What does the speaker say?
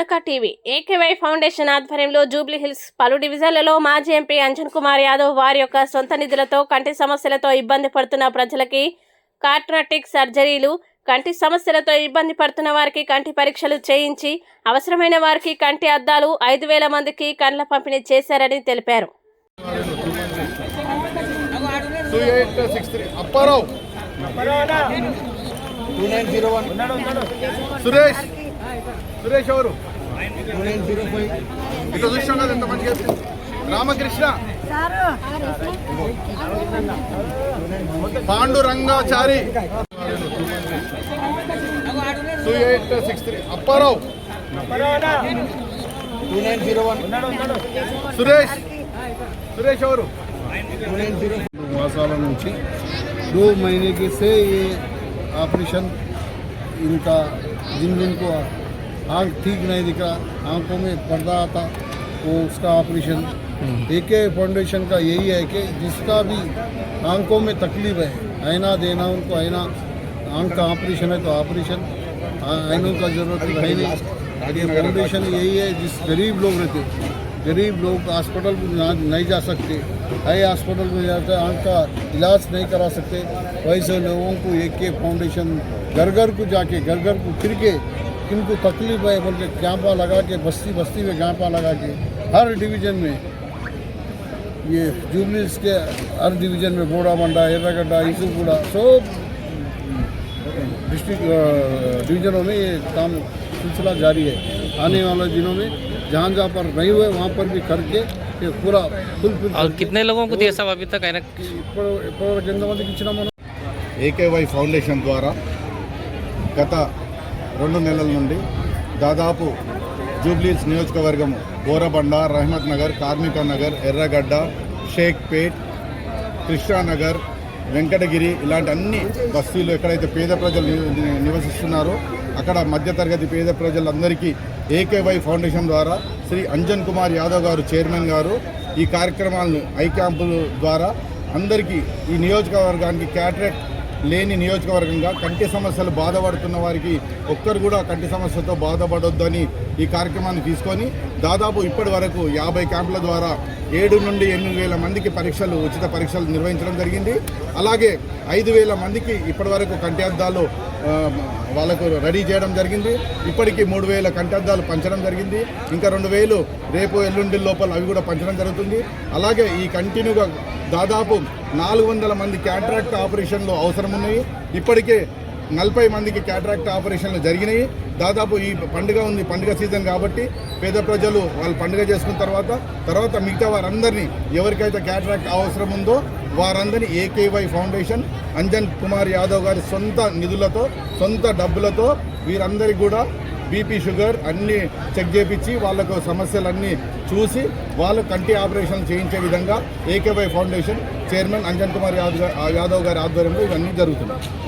హనుక TV AKY foundation ఆధ్వర్యంలో Jubilee hills పలు డివిజన్లలో మాజీ ఎంపీ అంజన్ కుమార్ యాదవ్ వారి యొక్క సొంత నిధులతో కంటి సమస్యలతో ఇబ్బంది పడుతున్న ప్రజలకి కార్టరాటిక్ సర్జరీలు, కంటి సమస్యలతో ఇబ్బంది పడుతున్న వారికి కంటి పరీక్షలు చేయించి అవసరమైన వారికి కంటి అద్దాలు 5,000 మందికి కండ్ల పంపిణీ చేశారని తెలిపారు. సురేష్ ఎవరు ఇట్లా చూసాం కదా ఎంత మంచిగా రామకృష్ణ పాండురంగాచారి 2863 అప్పారావు 2901 సురేష్ ఎవరు मासाला नीचे 2 महीने के से ये ऑपरेशन इनका जिनको आँख ठीक नहीं दिख रहा, आँखों में पर्दा आता वो उसका ऑपरेशन एके फाउंडेशन का यही है कि जिसका भी आँखों में तकलीफ है आईना देना उनको, आईना आँख का ऑपरेशन है तो ऑपरेशन, आईनों का ज़रूरत है नहीं। ये फाउंडेशन यही है जिस गरीब लोग रहते, गरीब लोग हॉस्पिटल को नहीं जा सकते, हाई हॉस्पिटल में जाते आँख का इलाज नहीं करा सकते, वैसे लोगों को एक फाउंडेशन घर घर को जाके घर घर को फिर के इनको तकलीफ है बोल के कैंपा लगा के बस्ती बस्ती में कैंपा लगा के हर डिवीज़न में, ये जुबली हिल्स के हर डिवीज़न में बोड़ाबंडा, एर्रागड्डा, इसुगुड़ा सब डिस्ट्रिक्ट डिवीज़नों में ये काम सिलसिला जारी है। आने वाले दिनों में जहाँ जहाँ पर नहीं हुए वहाँ पर भी करके ये पूरा फुल। और कितने लोगों को दिया सब अभी तक? ఏకేవై ఫౌండేషన్ ద్వారా గత 2 నెలల నుండి దాదాపు జూబ్లీహిల్స్ నియోజకవర్గం బోరబండ, రహమత్ నగర్, కార్మిక నగర్, ఎర్రగడ్డ, షేక్పేట్, కృష్ణానగర్, వెంకటగిరి ఇలాంటి అన్ని బస్తీలు ఎక్కడైతే పేద ప్రజలు నివసిస్తున్నారో అక్కడ మధ్యతరగతి పేద ప్రజలందరికీ ఏకేవై ఫౌండేషన్ ద్వారా శ్రీ అంజన్ కుమార్ యాదవ్ గారు చైర్మన్ గారు ఈ కార్యక్రమాలను ఐ క్యాంపుల ద్వారా అందరికీ ఈ నియోజకవర్గానికి క్యాటరాక్ట్ లేని నియోజకవర్గంగా కంటి సమస్యలు బాధపడుతున్న వారికి ఒక్కరు కూడా కంటి సమస్యతో బాధపడొద్దని ఈ కార్యక్రమాన్ని తీసుకొని దాదాపు ఇప్పటి వరకు 50 క్యాంపుల ద్వారా 7 నుండి 8,000 మందికి ఉచిత పరీక్షలు నిర్వహించడం జరిగింది. అలాగే 5,000 మందికి ఇప్పటి వరకు కంటి అద్దాలు వాళ్ళకు రెడీ చేయడం జరిగింది. ఇప్పటికీ 3,000 కంటి అద్దాలు పంచడం జరిగింది. ఇంకా 2,000 రేపు ఎల్లుండి లోపల అవి కూడా పంచడం జరుగుతుంది. అలాగే ఈ కంటిన్యూగా దాదాపు 400 మంది క్యాటరాక్ట్ ఆపరేషన్లు అవసరం ఉన్నాయి. ఇప్పటికే 40 మందికి క్యాటరాక్ట్ ఆపరేషన్లు జరిగినాయి. దాదాపు ఈ పండుగ ఉంది, పండుగ సీజన్ కాబట్టి పేద ప్రజలు వాళ్ళు పండుగ చేసుకున్న తర్వాత మిగతా వారందరినీ ఎవరికైతే క్యాటరాక్ట్ అవసరం ఉందో వారందరినీ ఏకేవై ఫౌండేషన్ అంజన్ కుమార్ యాదవ్ గారి సొంత నిధులతో, సొంత డబ్బులతో వీరందరికీ కూడా బీపీ, షుగర్ అన్నీ చెక్ చేయించి వాళ్ళకు సమస్యలన్నీ చూసి వాళ్ళు కంటి ఆపరేషన్ చేయించే విధంగా AKY foundation chairman Anjan Kumar Yadav గారి ఆధ్వర్యంలో ఇవన్నీ జరుగుతున్నాయి.